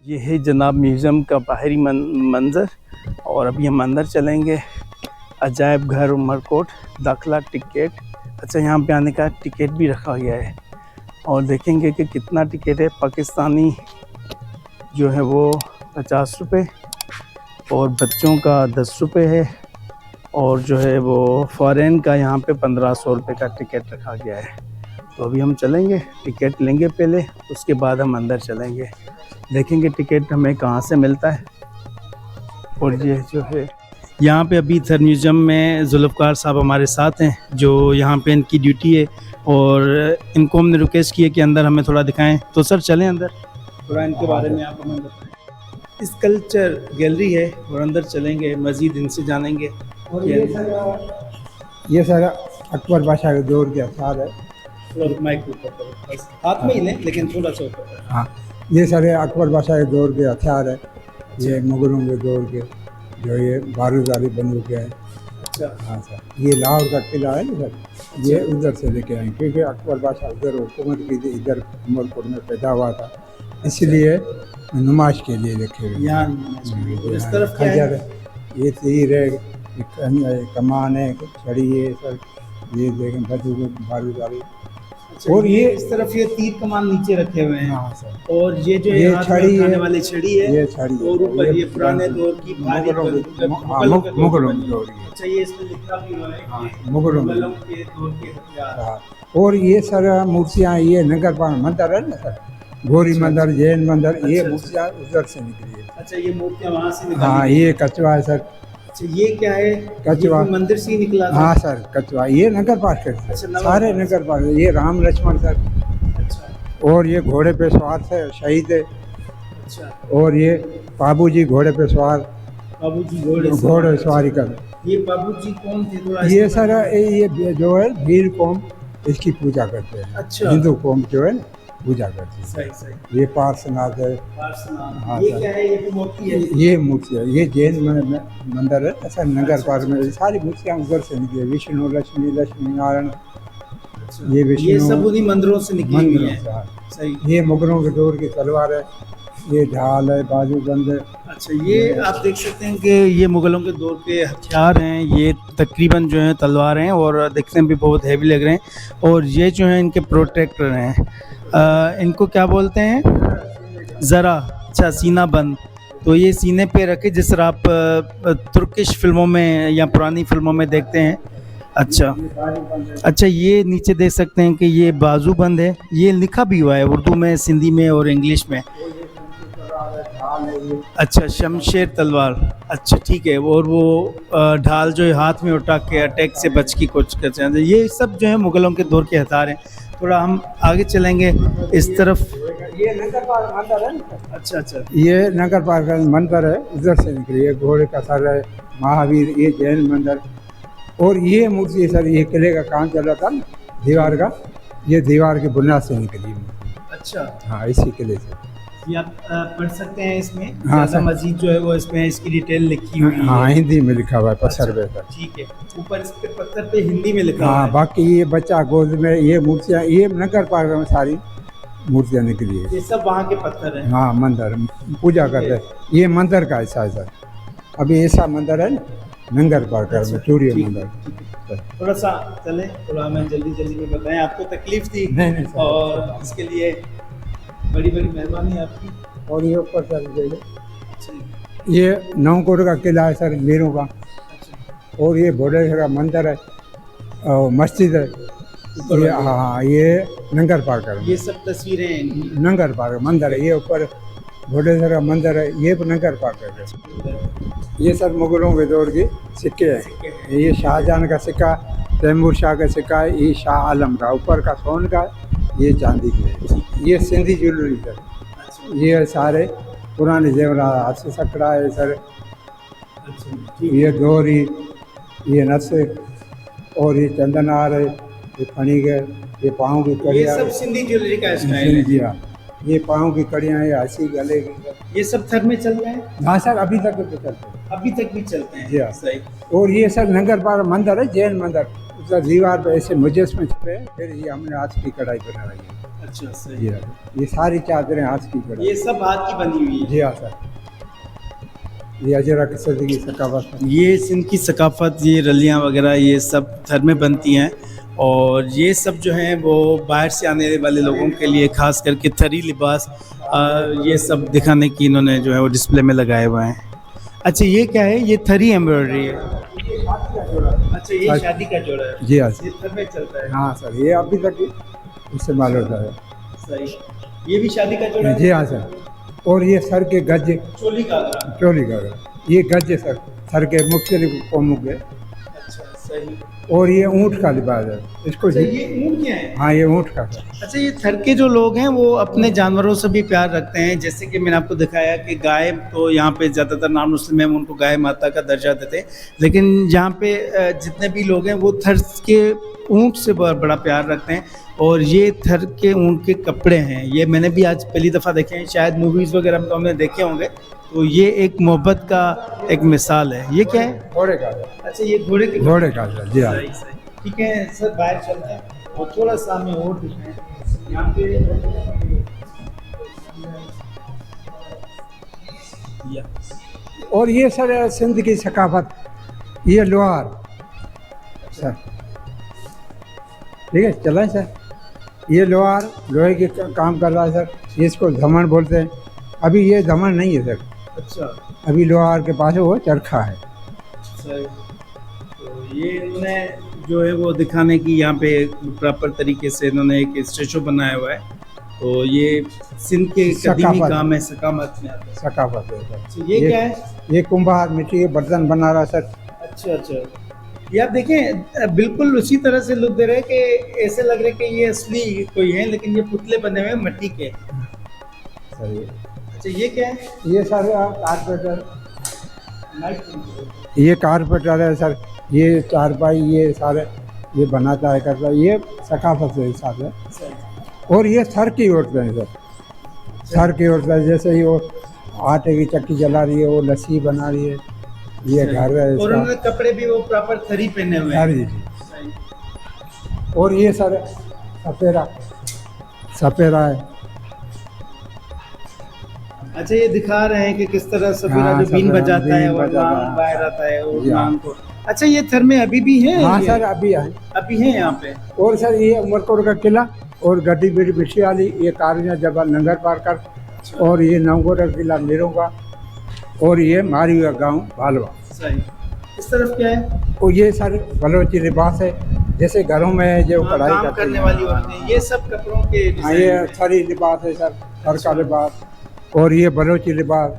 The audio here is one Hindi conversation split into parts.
ये है जनाब म्यूज़ियम का बाहरी मंज़र। और अभी हम अंदर चलेंगे। अजायब घर उमरकोट, दाखिला टिकट। अच्छा, यहाँ पे आने का टिकट भी रखा गया है और देखेंगे कि कितना टिकट है। पाकिस्तानी जो है वो 50 रुपये और बच्चों का 10 रुपये है और जो है वो फ़ॉरेन का यहाँ पे 1500 रुपये का टिकट रखा गया है। तो अभी हम चलेंगे, टिकट लेंगे पहले, उसके बाद हम अंदर चलेंगे, देखेंगे टिकट हमें कहाँ से मिलता है। और ये जो है यहाँ पे अभी सर म्यूज़ियम में जुल्फ़कार साहब हमारे साथ हैं, जो यहाँ पे इनकी ड्यूटी है और इनको हमने रिक्वेस्ट की है कि अंदर हमें थोड़ा दिखाएं। तो सर चलें अंदर, थोड़ा इनके बारे में आप हमें बताएं। इस कल्चर गैलरी है और अंदर चलेंगे, मज़ीद इनसे जानेंगे। और ये सारा अकबर बादशाह के दौर के आसार है। थोड़ा माइक ऊपर हाथ में ही लें, लेकिन थोड़ा सा ऊपर। हाँ, ये सारे अकबर बादशाह के दौर के हथियार है। ये मुगलों के दौर के जो ये बारूद वाली बंदूक है। अच्छा, हाँ सर, ये लाहौर का किला है ना सर, ये उधर से लेके आए क्योंकि अकबर बादशाह उधर हुकूमत की थी, इधर उमरकोट में पैदा हुआ था, इसलिए नुमाइश के लिए रखे हुए। इस तरफ क्या है? ये तीर है, कमान है, छड़ी है सर, ये देखें बंदूक बारूद वाली। और ये इस तरफ ये तीर कमान नीचे रखे हुए हैं। हाँ सर, और ये जो ये छड़ी है, वाली छड़ी है, ये छड़ी है, और ऊपर ये पुराने दौर की भारी मुगलों की दौर की। अच्छा, ये इसमें लिखा भी हुआ है कि मुगलों के दौर के हथियार। और ये सर मूर्तियाँ, ये नगरपाल मंदिर है ना सर, गौरी मंदिर, जैन मंदिर, ये मूर्तियाँ उधर से निकली है। अच्छा, ये मूर्तियाँ वहाँ से निकली। हाँ, ये कचवा है सर। अच्छा, ये क्या है? कचवा मंदिर से ही निकला था? हाँ सर, कचवा, ये नगर पाठ करते हैं सारे नगर पाठ। ये राम लक्ष्मण सर। अच्छा। और ये घोड़े पे सवार से शहीद है। अच्छा। और ये बाबू जी घोड़े पे सवार, बाबू जी घोड़े सवारी कर। ये बाबू जी कौन थे? थोड़ा ये सर ये जो है भील कौम, इसकी पूजा करते हैं। अच्छा। हिंदू कौम जो है पूजा करती है। सही सही। ये पार्श्वनाथ है। हाँ, ये क्या है? ये मूर्ति है? ये मूर्ति है, ये जैन मंदिर है। ऐसा नगर पार्क में सारी मूर्तियाँ उधर से निकली, विष्णु, लक्ष्मी, लक्ष्मी नारायण, ये विष्णु, ये सब उन्हीं मंदिरों से निकली हुई है। सही। ये मुगलों के दौर की तलवार है, ये ढाल है, बाजूबंद है। अच्छा, ये आप देख सकते हैं कि ये मुगलों के दौर के हथियार हैं। ये तकरीबन जो हैं तलवार हैं और दिखने में भी बहुत हैवी लग रहे हैं। और ये जो हैं इनके प्रोटेक्टर हैं, इनको क्या बोलते हैं? ज़रा। अच्छा, सीना बंद। तो ये सीने पे रखे, जिस तरह आप तुर्किश फिल्मों में या पुरानी फिल्मों में देखते हैं। अच्छा अच्छा, ये नीचे देख सकते हैं कि ये बाजू बंद है। ये लिखा भी हुआ है उर्दू में, सिंधी में और इंग्लिश में। अच्छा, शमशेर तलवार। अच्छा, ठीक है। और वो ढाल जो है हाथ में उठा के अटैक से बच की कोशिश करते हैं। ये सब जो है मुगलों के दौर के हथियार हैं। थोड़ा हम आगे चलेंगे इस तरफ। ये नगर पार्क मंदिर है। अच्छा अच्छा, ये नगर पार्क मंदिर है, उधर से निकली है। घोड़े का सर है, महावीर, ये जैन मंदिर। और ये मूर्ति सर, ये किले का काम चल रहा था ना, दीवार का, ये दीवार की बुनियाद से निकली मूर्ति। अच्छा। हाँ, इसी किले से। ये आप पढ़ सकते हैं इसमें। हाँ सर, मस्जिद जो है वो इसमें इसकी डिटेल लिखी हुई है। हाँ, हिंदी में लिखा हुआ है पत्थर पे सर। ठीक है, ऊपर इस पे पत्थर पे हिंदी में लिखा हुआ हाँ, है। बाकी ये बच्चा गोद में, ये मूर्तियाँ, ये नगर पार्क में सारी मूर्तियाँ निकली है। ये सब वहाँ के पत्थर हैं। हाँ, मंदिर पूजा करते हैं, ये मंदिर का हिस्सा है सर। अभी ऐसा मंदिर है ना नंगर पार्क में, चूड़िया मंदिर। थोड़ा सा चले, थोड़ा हमें जल्दी जल्दी में बताएं। आपको तकलीफ थी? नहीं और इसके लिए बड़ी बड़ी मेहरबानी आपकी। और ये ऊपर सर, ये नौकोट का किला है सर, मीरों का। और ये भोलेश्वर का मंदिर है और मस्जिद है। ये हाँ, ये नंगर पार्क है। ये सब तस्वीरें नंगर पार्क मंदिर है। ये ऊपर भोलेश्वर का मंदिर है, ये नंगर पार्क है। ये सर मुगलों के दौर के सिक्के हैं। ये शाहजहां का सिक्का, तैमूर शाह का सिक्का है, ये शाह आलम का, ऊपर का सोन का, ये चांदी के है। ये सिंधी ज्वेलरी सर, ये सारे पुराने जेवरात, हाथ से सकड़ा है सर। ये दोहरी, ये नस, और ये चंदनार है, ये फणिक है, ये पाँव की कड़ियाँ। ये सब सिंधी ज्वेलरी का स्टाइल है। जी हाँ, ये पाँव की कड़ियाँ है, हंसी गले की। ये सब थर में चल रहे हैं? हाँ सर, अभी तक तो चलते हैं। अभी तक भी चलते हैं? जी हाँ। सही। और ये सर नंगर पार्क मंदिर है, जैन मंदिर। उधर दीवार पे ऐसे मुजस्मे छपे हैं, फिर ये हमने आज की कढ़ाई बना रही है। अच्छा सही। जी हाँ, ये सारी चादरें हाथ की कढ़ाई। ये सब हाथ की बनी हुई है। जी हाँ सर, ये अजरक सदी की सकाफत है। ये सिंध की सकाफत, ये रलियाँ वगैरह ये सब थर में बनती हैं, और ये सब जो हैं वो बाहर से आने वाले लोगों के लिए खास करके थरी लिबास ये सब दिखाने की इन्होंने जो है वो डिस्प्ले में लगाए हुए हैं। अच्छा ये क्या है? ये थरी एम्ब्रॉयडरी है। अच्छा ये शादी का जोड़ा है। जी हाँ ये थर में चलता है। हाँ सर, ये अभी तक इस्तेमाल होता है। सही। ये भी शादी का जोड़ा है। जी हाँ सर, और ये सर के गज, चोली घाघरा। चोली का ये गज है सर के मुख्तलिफ कौमों के। अच्छा सही। और ये ऊँट का लिबास है इसको। अच्छा ये ऊँट क्या है? हाँ ये ऊँट का सर। अच्छा ये थर के जो लोग हैं वो अपने जानवरों से भी प्यार रखते हैं, जैसे कि मैंने आपको दिखाया कि गाय तो यहाँ पे ज़्यादातर नॉन मुस्लिम हैं उनको गाय माता का दर्जा देते हैं, लेकिन यहाँ पे जितने भी लोग हैं वो थर के ऊँट से बड़ा प्यार रखते हैं। और ये थर के ऊँट के कपड़े हैं, ये मैंने भी आज पहली दफ़ा देखे हैं, शायद मूवीज़ वगैरह में तो हमने देखे होंगे। तो ये एक मोहब्बत का एक मिसाल है। ये क्या है? घोड़े का। अच्छा ये घोड़े के घोड़े का सर। जी हाँ। सही सही। ठीक है सर, बाहर चलते हैं और थोड़ा सा हमें और दिखाएं यहाँ पे। और ये सर सिंध की सकाफत, ये लोहार सर। ठीक है चलें सर, ये लोहार लोहे के काम कर रहा है सर, इसको धमन बोलते हैं। अभी ये धमन नहीं है सर। अच्छा अभी लोहार के पास वो चरखा है। सही। तो ये इन्होंने जो है वो दिखाने की यहाँ पे प्रॉपर तरीके से इन्होंने एक स्टेचू बनाया हुआ है। तो ये सिंध के कदीमी सकाफत। काम है, सकामत में आता है। सकाफत है सर। अच्छा, ये क्या है? ये कुम्हार मिट्टी के बर्तन बना रहा है सर। अच्छा अच्छा, ये आप देखें बिल्कुल उसी तरह से लुक दे रहे हैं कि ऐसे लग रहा है कि ये असली कोई है, लेकिन ये पुतले बने हुए हैं मिट्टी के। सर अच्छा ये क्या है? ये सर कारपेंटर, लाइट। ये कारपेंटर है सर। ये चारपाई ये सारे ये बनाता है करता है, ये सकाफत से हिसाब है। और ये सर की औरतें हैं सर, सर की औरतें, जैसे ही वो आटे की चक्की जला रही है, वो लस्सी बना रही है, ये घर है और इसका। उन्होंने कपड़े भी वो प्रॉपर थरी पहने हुए हैं। सारी सही। और ये सर सपेरा, सपेरा है। अच्छा ये दिखा रहे हैं कि किस तरह सफेरा हाँ, जो बीन सफेरा बजाता है बीन और बजाता नाम है। बाहर आता है और जी हाँ। नाम को। अच्छा ये थर में अभी भी है? हाँ ये? सर अभी है। अभी है यहाँ पे। और सर ये उमरकोट का किला और गड्डी बेटी बिछी वाली, ये कारिया जबा नंगर पार कर, और ये नवगोट का किला मीरों का, और ये मारी हुआ गाँव भालवा। सही। इस तरफ क्या है? और ये सर बलोची लिबास है, जैसे घरों में जो हाँ, कढ़ाई काम करते करने हैं। वाली औरतें, ये सब कपड़ों के हाँ डिजाइन ये हैं। सारी लिबास है सर, सर का लिबास। और ये बलोची लिबास,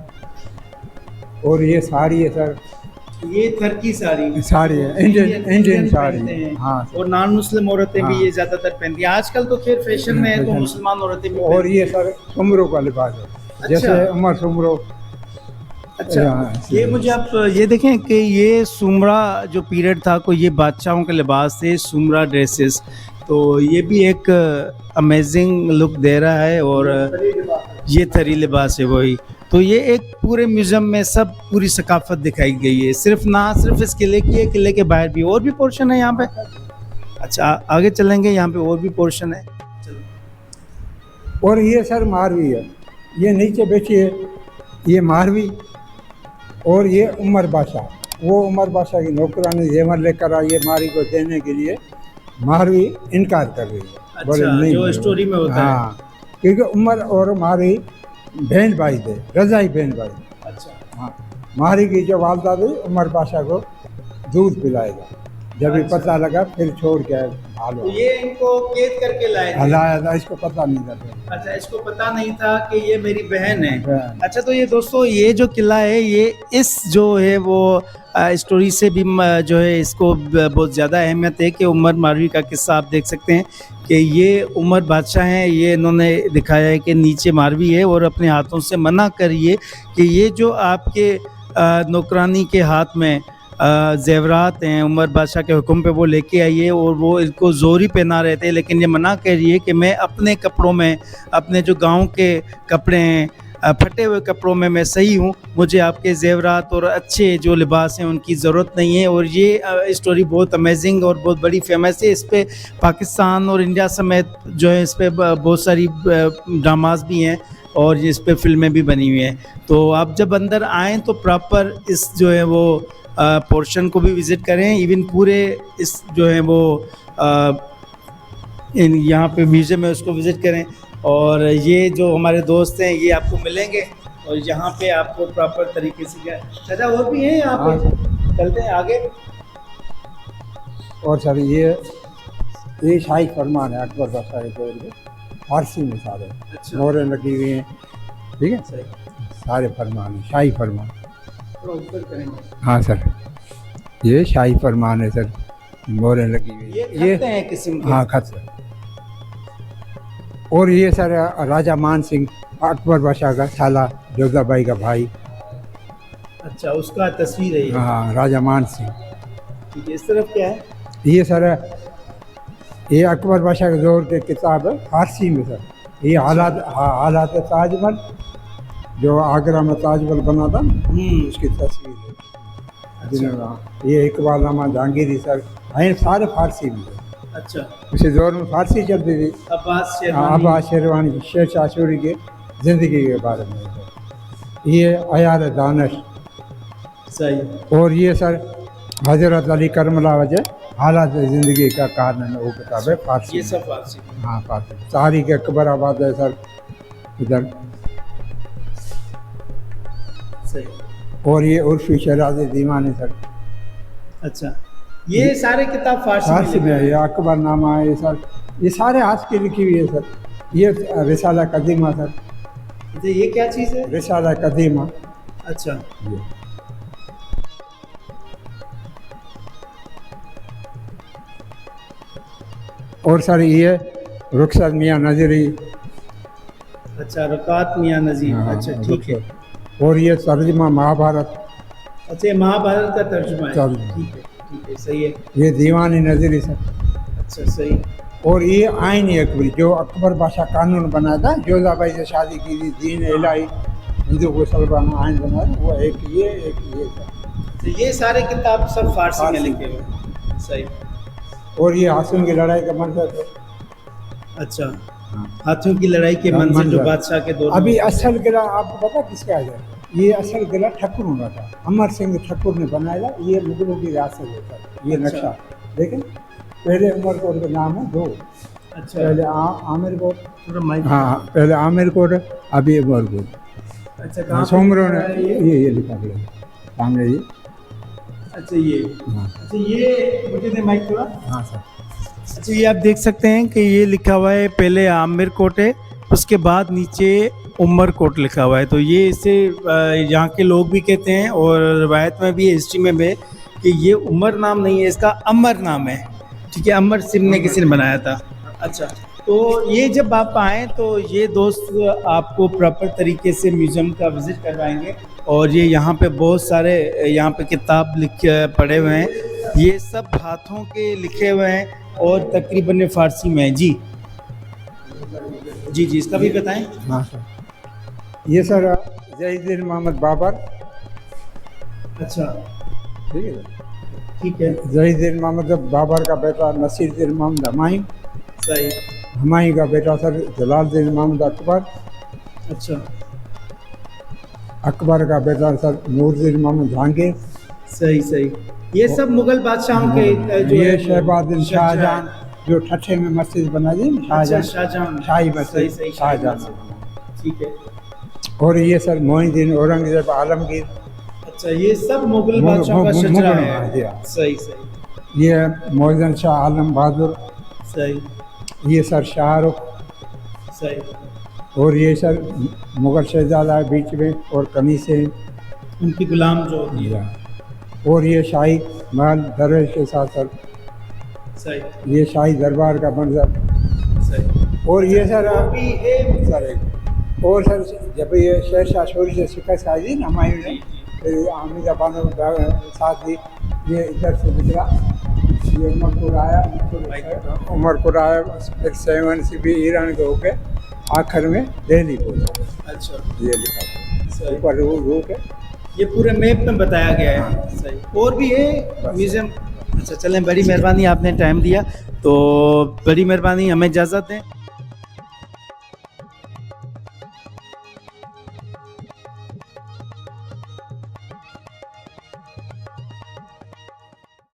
और ये साड़ी है सर। ये थर की साड़ी साड़ी है, इंडियन साड़ी। पहनते हैं। हाँ सर। और नॉन मुस्लिम औरतें भी हाँ। ये ज्यादातर पहनती हैं। आजकल तो खैर फैशन में है तो फैशन। मुसलमान औरतें भी और पहनती ये हैं। सर सुमरों का लिबास है, जैसे उमर सुमरो। अच्छा हाँ, ये मुझे आप ये देखें कि ये सुमरा जो पीरियड था को ये बादशाहों के लिबास थे, सुमरा ड्रेसेस। तो ये भी एक अमेजिंग लुक दे रहा है। और ये थरी लिबास है वही। तो ये एक पूरे म्यूज़ियम में सब पूरी सकाफत दिखाई गई है, सिर्फ इस किले की है, किले के बाहर भी और भी पोर्शन है यहाँ पे। अच्छा आगे चलेंगे, यहाँ पे और भी पोर्शन है। और ये सर मारवी है, ये नीचे बैठी है, ये मारवी। और ये उमर बादशाह, वो उमर बादशाह की नौकरानी जेवर लेकर आई है मारी को देने के लिए, मारवी इनकार कर रही है। बोले अच्छा, नहीं जो बोले। स्टोरी में होता है। हाँ, क्योंकि उमर और मारी बहन भाई थे, रजाई बहन भाई। अच्छा हाँ, मारी की जो वालदा थी उमर बादशाह को दूध पिलाएगा, जब भी अच्छा। पता लगा फिर छोड़ के भालो। तो ये इनको कैद करके लाए थे। हलाया था, इसको पता नहीं था। अच्छा इसको पता नहीं था कि ये मेरी बहन है। बहन। अच्छा तो ये दोस्तों ये जो किला है ये इस जो है वो स्टोरी से भी जो है इसको बहुत ज़्यादा अहमियत है कि उमर मारवी का किस्सा आप देख सकते हैं कि ये उमर बादशाह हैं। ये इन्होंने दिखाया है कि नीचे मारवी है और अपने हाथों से मना करिए कि ये जो आपके नौकरानी के हाथ में जेवरात हैं उमर बादशाह के हुक्म पे वो लेके आइए, और वो इनको जोरी पहना रहे थे, लेकिन ये मना करिए कि मैं अपने कपड़ों में अपने जो गांव के कपड़े हैं फटे हुए कपड़ों में मैं सही हूँ, मुझे आपके जेवरात और अच्छे जो लिबास हैं उनकी ज़रूरत नहीं है। और ये स्टोरी बहुत अमेजिंग और बहुत बड़ी फेमस है। इस पे पाकिस्तान और इंडिया समेत जो है इस पे बहुत सारी ड्रामास भी हैं और इस पे फिल्में भी बनी हुई हैं। तो आप जब अंदर आएँ तो प्रॉपर इस जो है वो पोर्शन को भी विज़िट करें, इवन पूरे इस जो है वो इन यहाँ पे म्यूज़ियम है उसको विज़िट करें। और ये जो हमारे दोस्त हैं ये आपको मिलेंगे और यहाँ पे आपको प्रॉपर तरीके से क्या चाचा और भी हैं यहाँ हाँ पे, चलते हैं आगे। और सर ये शाही फरमान है अकबर बादशाह के दौर में, फारसी में सारे अच्छा मोहरें लगी हुई हैं, ठीक है, सही, सारे फरमान हैं, शाही फरमान। थोड़ा ऊपर करेंगे। हाँ सर, ये शाही फरमान है सर, मोहरें लगी हुई हैं, ये खत हैं किस्म के। हाँ खत सर। और ये सर राजा मान सिंह अकबर बादशाह का साला, जोधा भाई का भाई। अच्छा उसका तस्वीर है ये। हाँ राजा मान सिंह। ठीक है, इस तरफ क्या है? ये सर ये अकबर बादशाह के दौर के किताब है फारसी में सर। ये हालात ताजमहल जो आगरा में ताजमहल बना था उसकी तस्वीर है। जिन्होंने ये इकबाल नामा जहांगीरी सर हैं, सारे फारसी में है। अच्छा उसी दौर में फारसी चलती थी। अब्बास शेरवानी शेरशाह सूरी की ज़िंदगी के बारे में है। ये अयार दानिश सही। और ये सर हजरत अली करमला वजह हालात ज़िंदगी का कारण है, वो किताब है फारसी। ये सब फारसी। हाँ फारसी। तारीख अकबर आबाद है सर इधर। सही। और ये उर्फी शहराज दीवानी सर। अच्छा ये सारे किताब फारसी में है। ये अकबर नामा है, ये सर ये सारे आज की लिखी हुई है सर। ये रिसाला कदीमा सर। अच्छा ये क्या चीज़ है? रिसाला कदीमा। अच्छा ये और सर ये रुखसत मियाँ नजरी। अच्छा रकात मियाँ नज़ीर। हाँ, अच्छा ठीक है। और ये तर्जुमा महाभारत। अच्छा ये महाभारत का तर्जुमा है। तर्जुमा। ठीक है सही है। ये दीवानी नजरी सर। अच्छा सही। और ये आईनी अकबरी जो अकबर बादशाह कानून बनाया था, जोधा भाई से शादी की थी, दीन इलाही हिंदू को सलमान आइन बनाया, वो एक ये था। तो ये सारे किताब सब फारसी में लिखे हुए। सही। और ये हाथों की लड़ाई का मंजर है। अच्छा हाथों की लड़ाई के मंजर जो बादशाह के दौर अभी असल किला आपको पता किसका है? ये असल किला ठक्कुर होना था, अमर सिंह ठक्कुर ने बनाया। ये मुगलों की रियासत होता है ये नक्शा। लेकिन पहले उमरकोट का नाम है दो। अच्छा पहले आमिर कोट। हाँ पहले आमिर कोट, अभी उमरकोट। अच्छा सोमरों ने ये लिखा गया सामने ये। अच्छा ये हाँ। अच्छा ये मुझे दे माइक थोड़ा। हाँ सर। अच्छा ये आप देख सकते हैं कि ये लिखा हुआ है पहले आमिर कोट है, उसके बाद नीचे उमर कोट लिखा हुआ है। तो ये इसे यहाँ के लोग भी कहते हैं और रवायत में भी हिस्ट्री में भी कि ये उमर नाम नहीं है, इसका अमर नाम है। ठीक है, अमर सिंह ने किसी ने बनाया था। अच्छा तो ये जब आप आएँ तो ये दोस्त आपको प्रॉपर तरीके से म्यूज़ियम का विज़िट करवाएंगे। और ये यहाँ पे बहुत सारे यहाँ पे किताब पढ़े हुए हैं, ये सब हाथों के लिखे हुए हैं और तकरीबन ये फारसी में है। जी जी जी इसका भी बताएं। हाँ सर। ये सर जहीदुद्दीन मोहम्मद बाबर। अच्छा ठीक है ठीक है जहीदुद्दीन मोहम्मद बाबर का बेटा नसीरुद्दीन मोहम्मद हमायूं। सही। हमायूं का बेटा सर जलालुद्दीन मोहम्मद अकबर। अच्छा अकबर का बेटा सर नूरुद्दीन मोहम्मद जहांगीर। सही सही। ये सब मुगल बादशाहों के जो ये है शहबाजुद्दीन शाहजहां जो ठट्ठे में मस्जिद बना दी ना, अच्छा शाहजहां शाहजहां। शाही सही मस्जिद सही शाहजहां। ठीक है। और ये सर मोइनुद्दीन औरंगजेब आलमगीर। अच्छा ये सब मुगल बादशाहों का मुगल शजरा जी है। हाँ। सही सही ये मोहम्मद शाह आलम बहादुर। सही। ये सर शाहरुख। सही। और ये सर मुगल शहजादा बीच में और कनीसे उनकी गुलाम जो होती है। और ये शाही महल दरवेश के साथ सर। सही ये शाही दरबार का मंजर। सही। और ये सर भी है सर एक और सर जब ये शेरशाह सूरी से शिकस्त आई थी ना हमायूं ने, फिर अहमदाबाद में साथ दी, ये इधर से गुजरा, ये उमरपुर आया, उमरपुर आया, फिर 7 से भी ईरान के होके आखिर में दिल्ली पहुंचा, अच्छा ये लिखा था। सही। ऊपर रूट है। ये पूरे मैप में बताया गया है। सही। और भी है म्यूजियम। अच्छा चलें, बड़ी मेहरबानी आपने टाइम दिया, तो बड़ी मेहरबानी, हमें इजाज़त दें।